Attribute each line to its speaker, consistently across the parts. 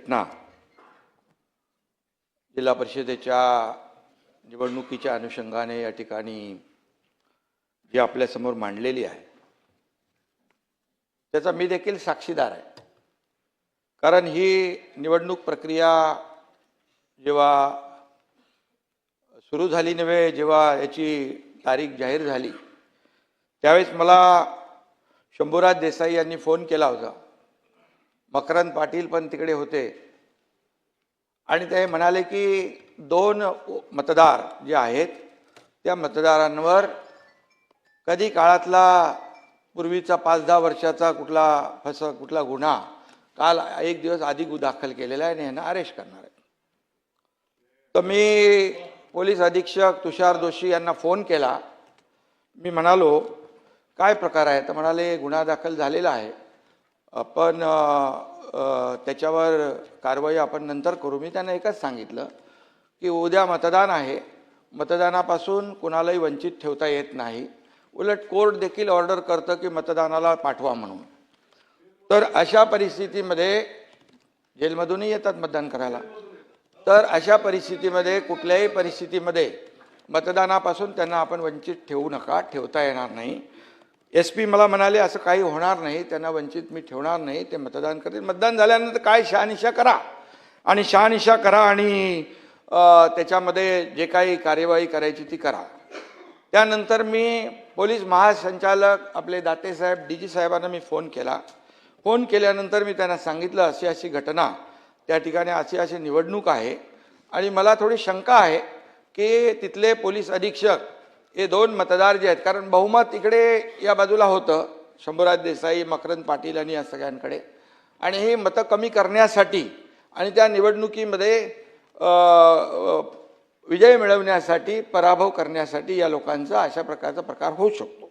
Speaker 1: घटना जिल्हा परिषदेच्या निवडणुकीच्या अनुषंगाने या ठिकाणी जी आपल्या समोर मांडलेली आहे त्याचा मी देखील साक्षीदार आहे। कारण ही निवडणूक प्रक्रिया जेव्हा सुरू झाली नव्हे, जेव्हा याची तारीख जाहीर झाली त्यावेळेस मला शंभूराज देसाई यांनी फोन केला होता। मकरंद पाटील पण तिकडे होते आणि ते म्हणाले की 2 मतदार जे आहेत त्या मतदारांवर कधी काळातला पूर्वीचा 5-10 वर्षाचा कुठला गुन्हा काल 1 दिवस आधी दाखल केलेला आहे आणि यांना अरेस्ट करणार आहे। तर मी पोलीस अधीक्षक तुषार जोशी यांना फोन केला। मी म्हणालो काय प्रकार आहे? तर म्हणाले गुन्हा दाखल झालेला आहे, पण त्याच्यावर कारवाई आपण नंतर करू। मी त्यांना एकच सांगितलं की उद्या मतदान आहे, मतदानापासून कुणालाही वंचित ठेवता येत नाही। उलट कोर्ट देखील ऑर्डर करतं की मतदानाला पाठवा म्हणून। तर अशा परिस्थितीमध्ये जेलमधूनही येतात मतदान करायला, तर अशा परिस्थितीमध्ये कुठल्याही परिस्थितीमध्ये मतदानापासून त्यांना आपण वंचित ठेवू नका, ठेवता येणार नाही। SP मला म्हणाले असं काही होणार नाही, त्यांना वंचित मी ठेवणार नाही, ते मतदान करतील। मतदान झाल्यानंतर काय शहानिशा करा आणि शहानिशा करा आणि त्याच्यामध्ये जे काही कार्यवाही करायची ती करा। त्यानंतर मी पोलीस महासंचालक आपले दाते साहेब DG साहेबांना मी फोन केला। फोन केल्यानंतर मी त्यांना सांगितलं अशी अशी घटना त्या ठिकाणी अशी निवडणूक आहे आणि मला थोडी शंका आहे की तिथले पोलीस अधीक्षक हे 2 मतदार जे आहेत, कारण बहुमत इकडे या बाजूला होतं शंभूराज देसाई, मकरंद पाटील आणि या सगळ्यांकडे, आणि ही मतं कमी करण्यासाठी आणि त्या निवडणुकीमध्ये विजय मिळवण्यासाठी, पराभव करण्यासाठी या लोकांचा अशा प्रकारचा प्रकार होऊ शकतो।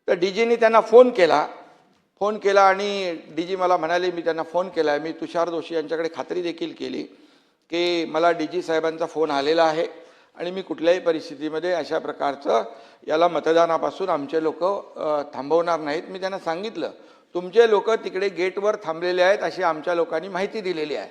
Speaker 1: तर DGनी त्यांना फोन केला आणि DG मला म्हणाले, मी त्यांना फोन केला, मी तुषार जोशी यांच्याकडे खात्री देखील केली की मला DG साहेबांचा फोन आलेला आहे आणि मी कुठल्याही परिस्थितीमध्ये अशा प्रकारचं याला मतदानापासून आमचे लोक थांबवणार नाहीत। मी त्यांना सांगितलं तुमचे लोक तिकडे गेटवर थांबलेले आहेत अशी आमच्या लोकांनी माहिती दिलेली आहे,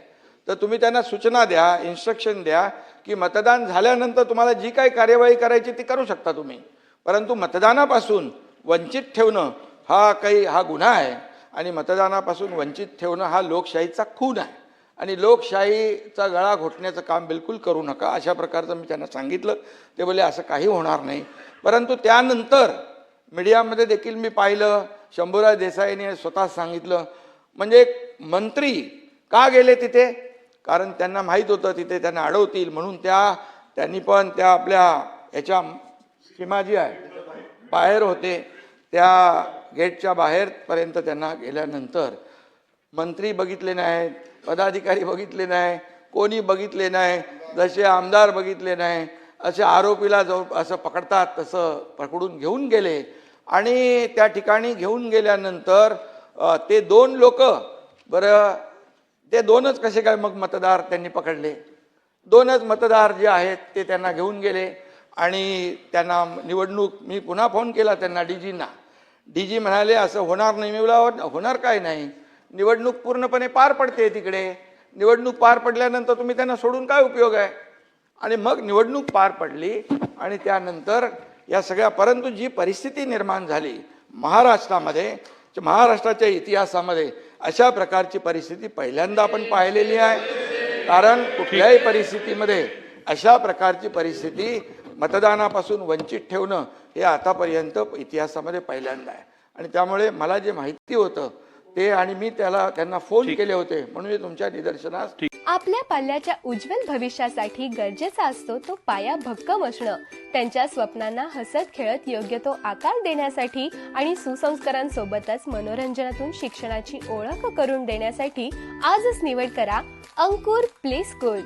Speaker 1: तर तुम्ही त्यांना सूचना द्या, इन्स्ट्रक्शन द्या की मतदान झाल्यानंतर तुम्हाला जी काही कार्यवाही करायची ती करू शकता तुम्ही, परंतु मतदानापासून वंचित ठेवणं हा गुन्हा आहे आणि मतदानापासून वंचित ठेवणं हा लोकशाहीचा खून आहे आणि लोकशाहीचा गळा घोटण्याचं काम बिलकुल करू नका, अशा प्रकारचं मी त्यांना सांगितलं। ते बोलले असं काही होणार नाही। परंतु त्यानंतर मीडियामध्ये देखील मी पाहिलं, शंभूराज देसाईंनी स्वतः सांगितलं, म्हणजे मंत्री का गेले तिथे? कारण त्यांना माहीत होतं तिथे त्यांना अडवतील म्हणून त्यांनी पण त्या आपल्या याच्या सीमा जी आहे बाहेर होते, त्या गेटच्या बाहेरपर्यंत त्यांना गेल्यानंतर मंत्री बघितले नाही, पदाधिकारी बघितले नाही, कोणी बघितले नाही, जसे आमदार बघितले नाही, असे आरोपीला जो असं पकडतात तसं पकडून घेऊन गेले आणि त्या ठिकाणी घेऊन गेल्यानंतर ते 2 लोक, बरं ते 2च कसे काय मग मतदार त्यांनी पकडले? 2च मतदार जे आहेत ते त्यांना घेऊन गेले आणि त्यांना निवडणूक, मी पुन्हा फोन केला त्यांना DGंना, DG म्हणाले असं होणार नाही। मी बोलला होणार काय नाही, निवडणूक पूर्णपणे पार पडते तिकडे, निवडणूक पार पडल्यानंतर तुम्ही त्यांना सोडून काय उपयोग आहे? आणि मग निवडणूक पार पडली आणि त्यानंतर या सगळ्या, परंतु जी परिस्थिती निर्माण झाली महाराष्ट्राच्या इतिहासामध्ये अशा प्रकारची परिस्थिती पहिल्यांदा आपण पाहिलेली आहे। कारण कुठल्याही परिस्थितीमध्ये अशा प्रकारची परिस्थिती मतदानापासून वंचित ठेवणं हे आतापर्यंत इतिहासामध्ये पहिल्यांदा आहे आणि त्यामुळे मला जे माहिती होतं ते आणि मी त्यांना फोन केले होते म्हणून मी तुमच्या निदर्शनास।
Speaker 2: आपल्या पाल्याच्या उज्ज्वल भविष्यासाठी गरजेचा असतो तो पाया भक्कम असणं। त्यांच्या स्वप्नांना हसत खेळत योग्य तो आकार देण्यासाठी आणि सुसंस्कारांसोबतच मनोरंजनातून शिक्षणाची ओळख करून देण्यासाठी आजच निवड करा अंकुर प्ले स्कूल।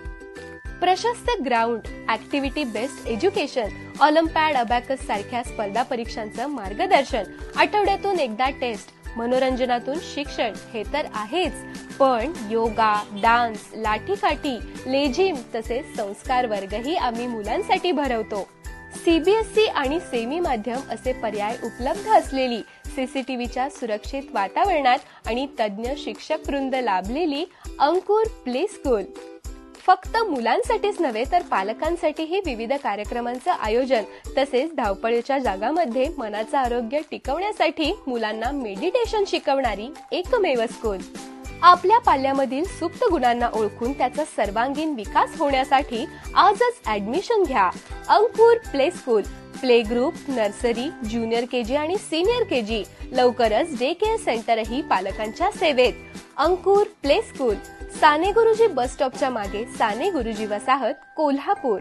Speaker 2: प्रशस्त ground, activity based education, Olympiad, abacus सारख्या स्पर्धा परीक्षांचं मार्गदर्शन, आठवड्यातून एकदा टेस्ट, मनोरंजनातून शिक्षण हे तर आहेच, पण योगा, डान्स, लाठीकाठी, लेझिम तसेच संस्कार वर्गही आम्ही मुलांसाठी भरवतो। CBSE आणि सेमी माध्यम असे पर्याय उपलब्ध असलेली सीसीटीव्हीच्या सुरक्षित वातावरणात आणि तज्ज्ञ शिक्षक वृंद लाभलेली अंकुर प्ले स्कूल फक्त मुलांसाठीच नव्हे तर पालकांसाठीही विविध कार्यक्रमांचं आयोजन तसेच धावपळीच्या जगामध्ये मनाचं आरोग्य टिकवण्यासाठी मुलांना मेडिटेशन शिकवणारी एकमेव स्कूल. आपल्या पाल्यामधील सुप्त गुणांना ओळखून त्याचा सर्वांगीण विकास होण्यासाठी आजच ऍडमिशन घ्या. Ankur play school, play group, nursery, junior KG आणि सिनियर केजी, लवकरच डे केअर सेंटरही पालकांच्या सेवेत. अंकुर प्ले स्कूल, साने गुरुजी बस स्टॉपच्या मागे, साने गुरुजी वसाहत, कोल्हापूर.